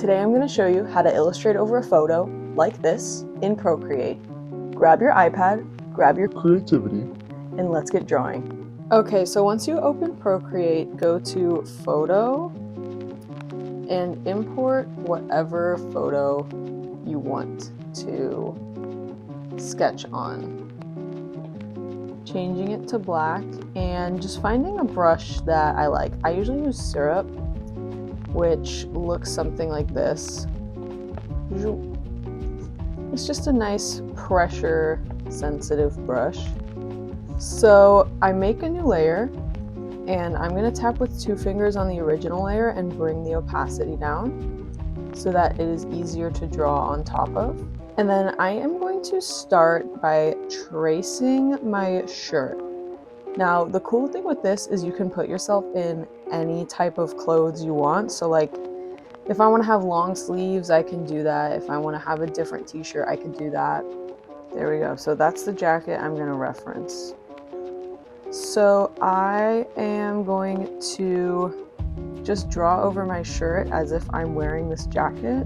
Today I'm going to show you how to illustrate over a photo like this in Procreate. Grab your iPad, grab your creativity, and let's get drawing. Okay, so once you open Procreate, go to Photo and import whatever photo you want to sketch on. Changing it to black and just finding a brush that I like. I usually use Syrup, which looks something like this. It's just a nice pressure sensitive brush. So I make a new layer and I'm going to tap with 2 fingers on the original layer and bring the opacity down so that it is easier to draw on top of. And then I am going to start by tracing my shirt. Now, the cool thing with this is you can put yourself in any type of clothes you want. So like, if I want to have long sleeves, I can do that. If I want to have a different t-shirt, I can do that. There we go. So that's the jacket I'm going to reference. So I am going to just draw over my shirt as if I'm wearing this jacket,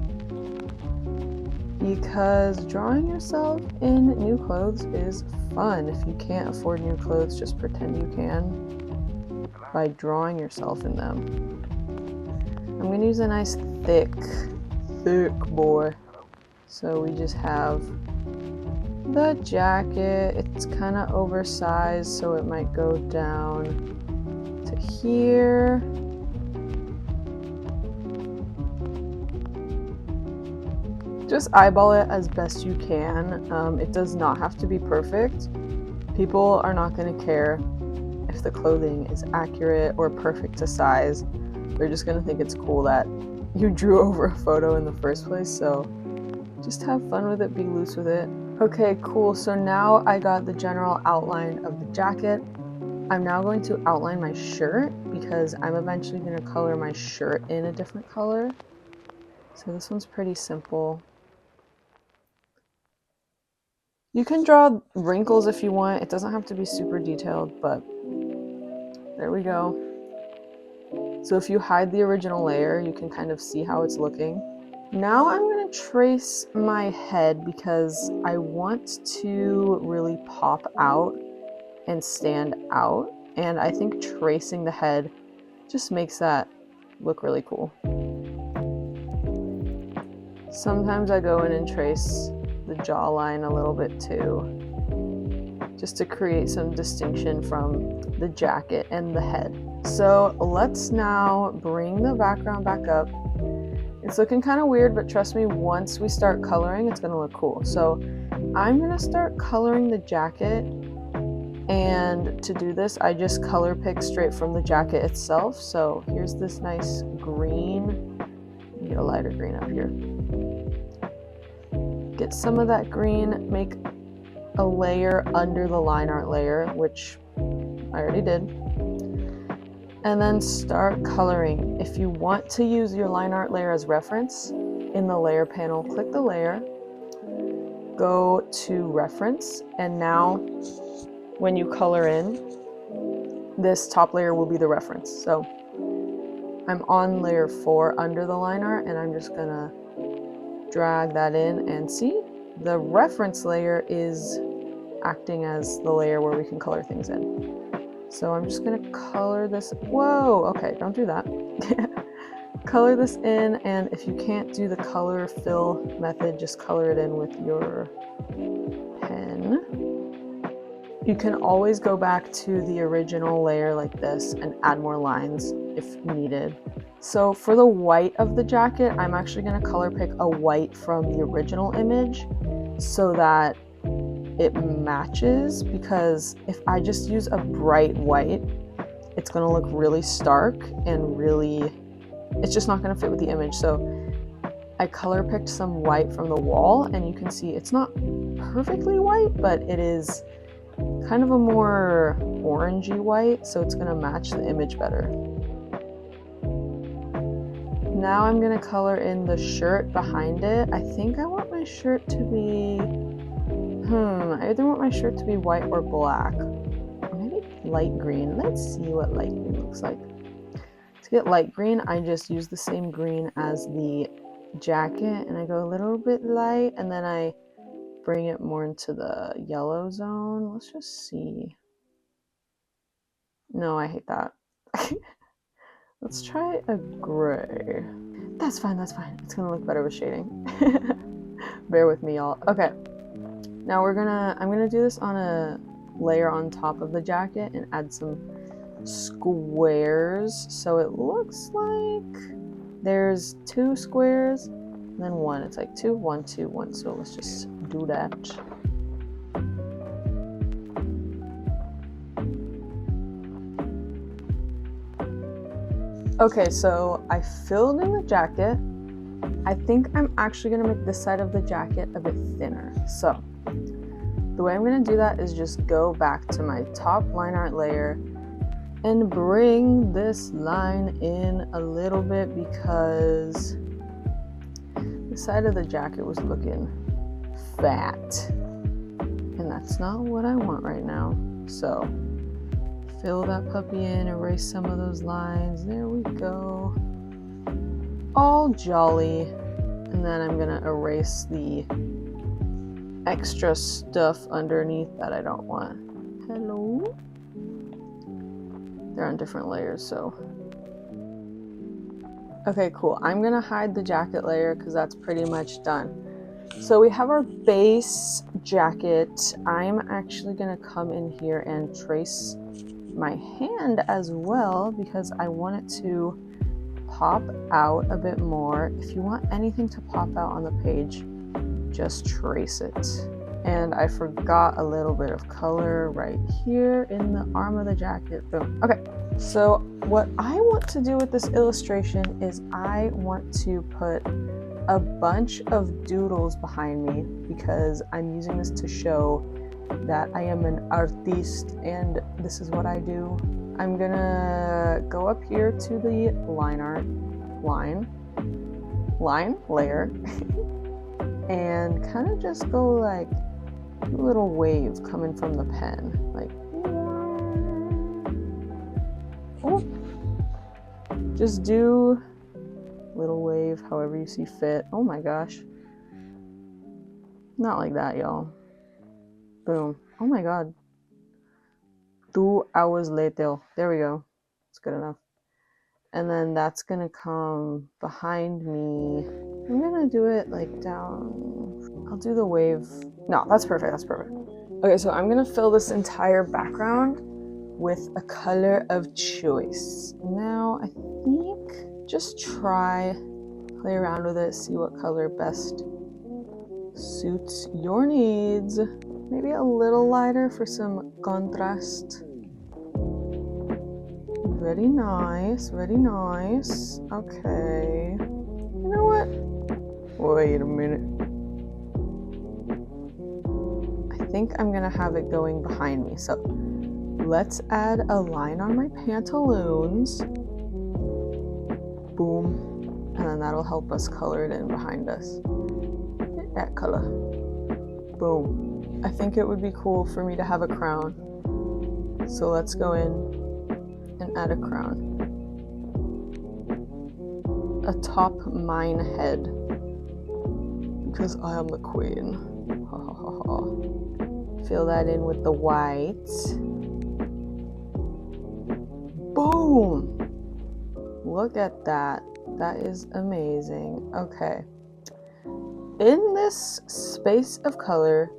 because drawing yourself in new clothes is fun. If you can't afford new clothes, just pretend you can by drawing yourself in them. I'm going to use a nice thick boy. So we just have the jacket. It's kind of oversized, so it might go down to here. Just eyeball it as best you can. It does not have to be perfect. People are not going to care if the clothing is accurate or perfect to size. They're just going to think it's cool that you drew over a photo in the first place. So just have fun with it, be loose with it. Okay, cool. So now I got the general outline of the jacket. I'm now going to outline my shirt because I'm eventually going to color my shirt in a different color. So this one's pretty simple. You can draw wrinkles if you want. It doesn't have to be super detailed, but there we go. So if you hide the original layer, you can kind of see how it's looking. Now I'm going to trace my head because I want to really pop out and stand out. And I think tracing the head just makes that look really cool. Sometimes I go in and trace the jawline a little bit too, just to create some distinction from the jacket and the head. So let's now bring the background back up. It's looking kind of weird, but trust me, once we start coloring, it's going to look cool. So I'm going to start coloring the jacket, and to do this, I just color pick straight from the jacket itself. So here's this nice green. Get a lighter green up here. Get some of that green, make a layer under the line art layer, which I already did, and then start coloring. If you want to use your line art layer as reference, in the layer panel, click the layer, go to reference, and now when you color in, this top layer will be the reference. So I'm on layer 4 under the line art, and I'm just gonna drag that in, and see, the reference layer is acting as the layer where we can color things in. So I'm just going to color this. Whoa, okay, don't do that. Color this in, and if you can't do the color fill method, just color it in with your pen. You can always go back to the original layer like this and add more lines if needed. So for the white of the jacket, I'm actually going to color pick a white from the original image so that it matches, because if I just use a bright white, it's going to look really stark and really, it's just not going to fit with the image. So I color picked some white from the wall, and you can see it's not perfectly white, but it is kind of a more orangey white, so it's going to match the image better. Now I'm going to color in the shirt behind it. I think I want my shirt to be, I either want my shirt to be white or black, or maybe light green. Let's see what light green looks like. To get light green, I just use the same green as the jacket and I go a little bit light and then I bring it more into the yellow zone. Let's just see. No, I hate that. Let's try a gray. That's fine, that's fine. It's gonna look better with shading. Bear with me, y'all. Okay. Now I'm gonna do this on a layer on top of the jacket and add some squares. So it looks like there's 2 squares and then 1. It's like 2, 1, 2, 1. So let's just do that. Okay, so I filled in the jacket. I think I'm actually gonna make this side of the jacket a bit thinner. So the way I'm gonna do that is just go back to my top line art layer and bring this line in a little bit because the side of the jacket was looking fat and that's not what I want right now. So fill that puppy in, erase some of those lines. There we go. All jolly. And then I'm gonna erase the extra stuff underneath that I don't want. Hello? They're on different layers, so. Okay, cool. I'm gonna hide the jacket layer because that's pretty much done. So we have our base jacket. I'm actually gonna come in here and trace my hand as well because I want it to pop out a bit more. If you want anything to pop out on the page, just trace it. And I forgot a little bit of color right here in the arm of the jacket. Boom. Okay, so what I want to do with this illustration is I want to put a bunch of doodles behind me because I'm using this to show that I am an artiste and this is what I do. I'm gonna go up here to the line art line layer and kind of just go like a little wave coming from the pen, like oh, just do little wave however you see fit. Oh my gosh, not like that, y'all. Boom. Oh my god. 2 hours later. There we go. It's good enough. And then that's gonna come behind me. I'm gonna do it like down. I'll do the wave. No, that's perfect. That's perfect. Okay, so I'm gonna fill this entire background with a color of choice. Now, I think just play around with it, see what color best suits your needs. Maybe a little lighter for some contrast. Very nice, very nice. Okay. You know what? Wait a minute. I think I'm gonna have it going behind me. So let's add a line on my pantaloons. Boom. And then that'll help us color it in behind us. Get that color. Boom. I think it would be cool for me to have a crown. So let's go in and add a crown. Atop mine head. Because I am the queen. Ha ha ha ha. Fill that in with the white. Boom! Look at that. That is amazing. Okay. In this space of color,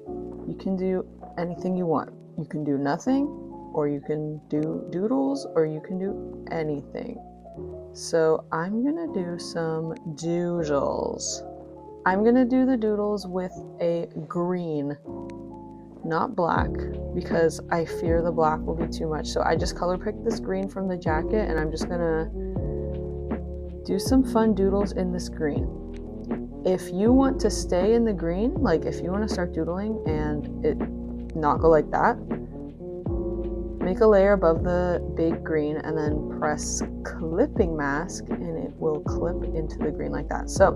you can do anything you want. You can do nothing, or you can do doodles, or you can do anything. So I'm gonna do some doodles. I'm gonna do the doodles with a green, not black, because I fear the black will be too much. So I just color picked this green from the jacket and I'm just gonna do some fun doodles in this green. If you want to stay in the green, like if you want to start doodling and it not go like that, make a layer above the big green and then press clipping mask and it will clip into the green like that. So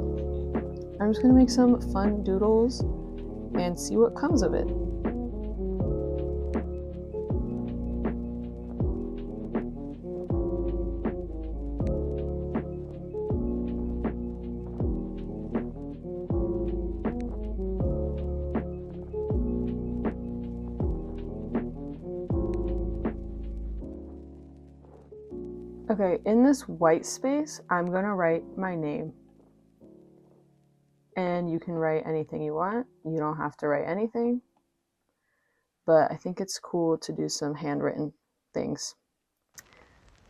I'm just gonna make some fun doodles and see what comes of it. Okay, in this white space, I'm gonna write my name. And you can write anything you want. You don't have to write anything. But I think it's cool to do some handwritten things.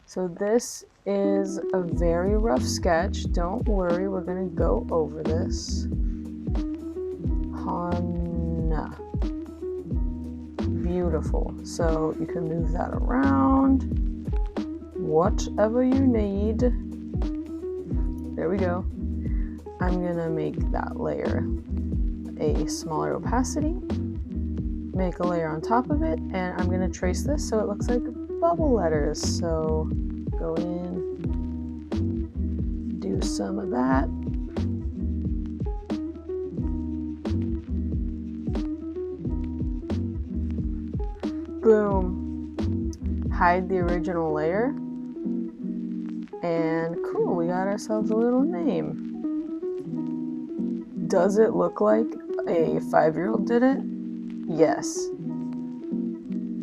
So this is a very rough sketch. Don't worry, we're gonna go over this. Hana. Beautiful. So you can move that around. Whatever you need. There we go. I'm gonna make that layer a smaller opacity. Make a layer on top of it, and I'm gonna trace this so it looks like bubble letters. So go in, do some of that. Boom. Hide the original layer. And cool, we got ourselves a little name. Does it look like a 5-year-old did it? Yes.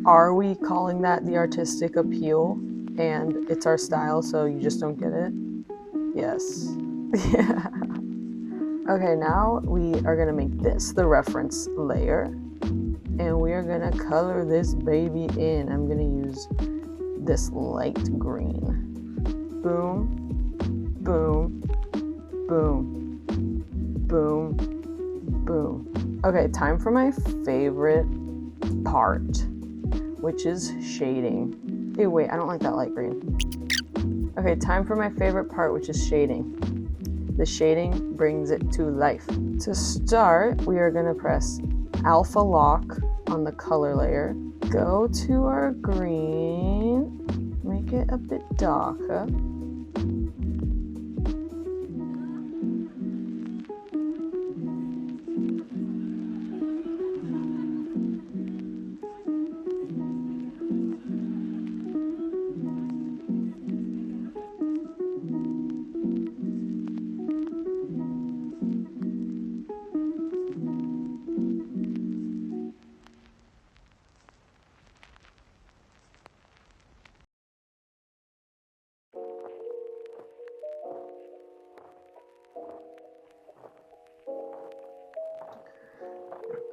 Are we calling that the artistic appeal and it's our style, so you just don't get it? Yes. Yeah. Okay, now we are gonna make this the reference layer and we are gonna color this baby in. I'm gonna use this light green. Boom, boom, boom, boom, boom. Okay, time for my favorite part, which is shading. Hey, wait, I don't like that light green. Okay, time for my favorite part, which is shading. The shading brings it to life. To start, we are gonna press Alpha Lock on the color layer. Go to our green, make it a bit darker.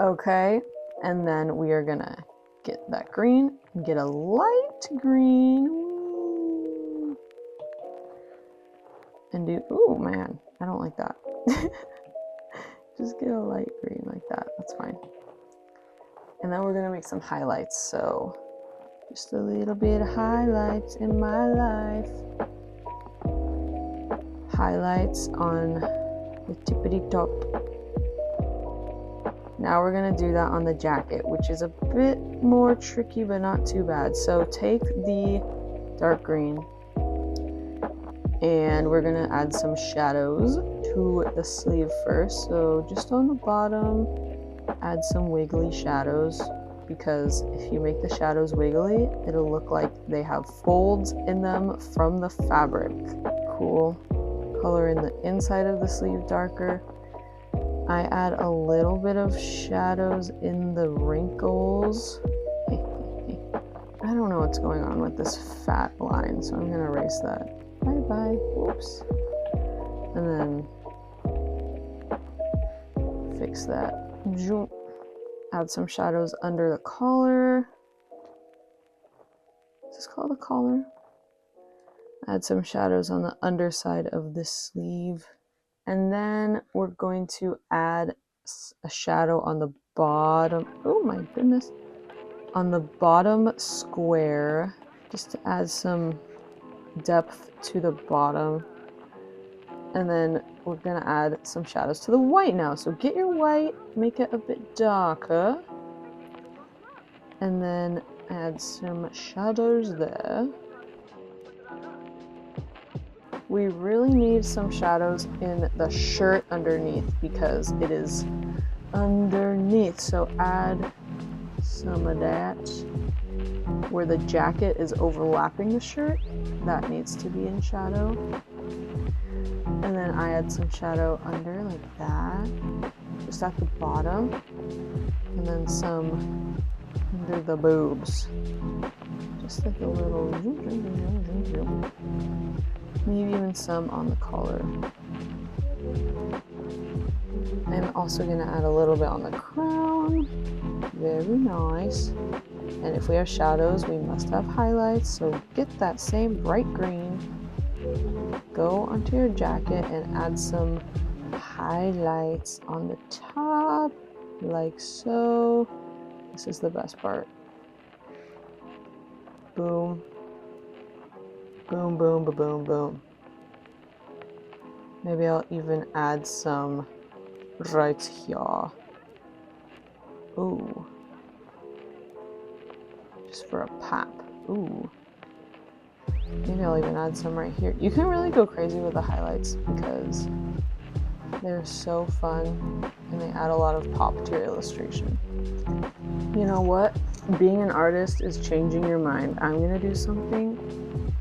Okay, and then we are gonna get that green, get a light green, and do, ooh man, I don't like that. Just get a light green like that, that's fine. And then we're gonna make some highlights, so just a little bit of highlights in my life. Highlights on the tippity top. Now we're gonna do that on the jacket, which is a bit more tricky, but not too bad. So take the dark green and we're gonna add some shadows to the sleeve first. So just on the bottom, add some wiggly shadows, because if you make the shadows wiggly, it'll look like they have folds in them from the fabric. Cool. Color in the inside of the sleeve darker. I add a little bit of shadows in the wrinkles. I don't know what's going on with this fat line, so I'm gonna erase that. Bye bye. Oops. And then fix that. Add some shadows under the collar. Is this called a collar? Add some shadows on the underside of the sleeve. And then we're going to add a shadow on the bottom. Oh my goodness. On the bottom square, just to add some depth to the bottom. And then we're gonna add some shadows to the white now. So get your white, make it a bit darker. And then add some shadows there. We really need some shadows in the shirt underneath because it is underneath. So add some of that. Where the jacket is overlapping the shirt, that needs to be in shadow. And then I add some shadow under like that, just at the bottom. And then some under the boobs. Just like a little, maybe even some on the collar. I'm also going to add a little bit on the crown. Very nice. And if we have shadows, we must have highlights. So get that same bright green, go onto your jacket and add some highlights on the top, like so. This is the best part. Boom. Boom, boom, boom, boom, boom. Maybe I'll even add some right here. Ooh. Just for a pop. Ooh. Maybe I'll even add some right here. You can really go crazy with the highlights because they're so fun and they add a lot of pop to your illustration. You know what? Being an artist is changing your mind. I'm gonna do something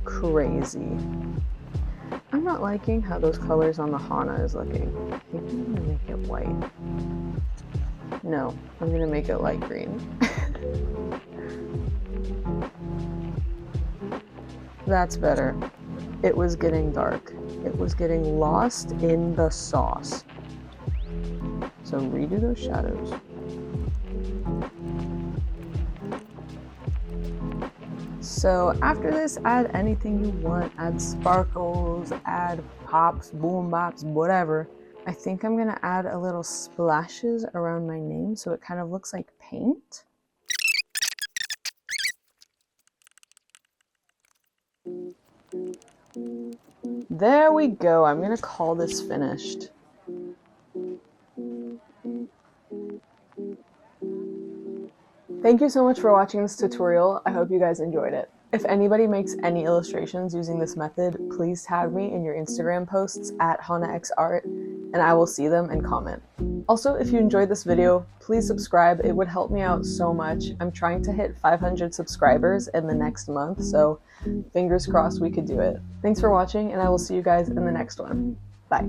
crazy. I'm not liking how those colors on the Hana is looking. I think I'm gonna make it white. No, I'm gonna make it light green. That's better. It was getting dark. It was getting lost in the sauce. So redo those shadows. So after this, add anything you want. Add sparkles, add pops, boom bops, whatever. I think I'm gonna add a little splashes around my name so it kind of looks like paint. There we go. I'm gonna call this finished. Thank you so much for watching this tutorial. I hope you guys enjoyed it. If anybody makes any illustrations using this method, please tag me in your Instagram posts at HanaXArt, and I will see them and comment. Also, if you enjoyed this video, please subscribe. It would help me out so much. I'm trying to hit 500 subscribers in the next month, so fingers crossed we could do it. Thanks for watching, and I will see you guys in the next one. Bye.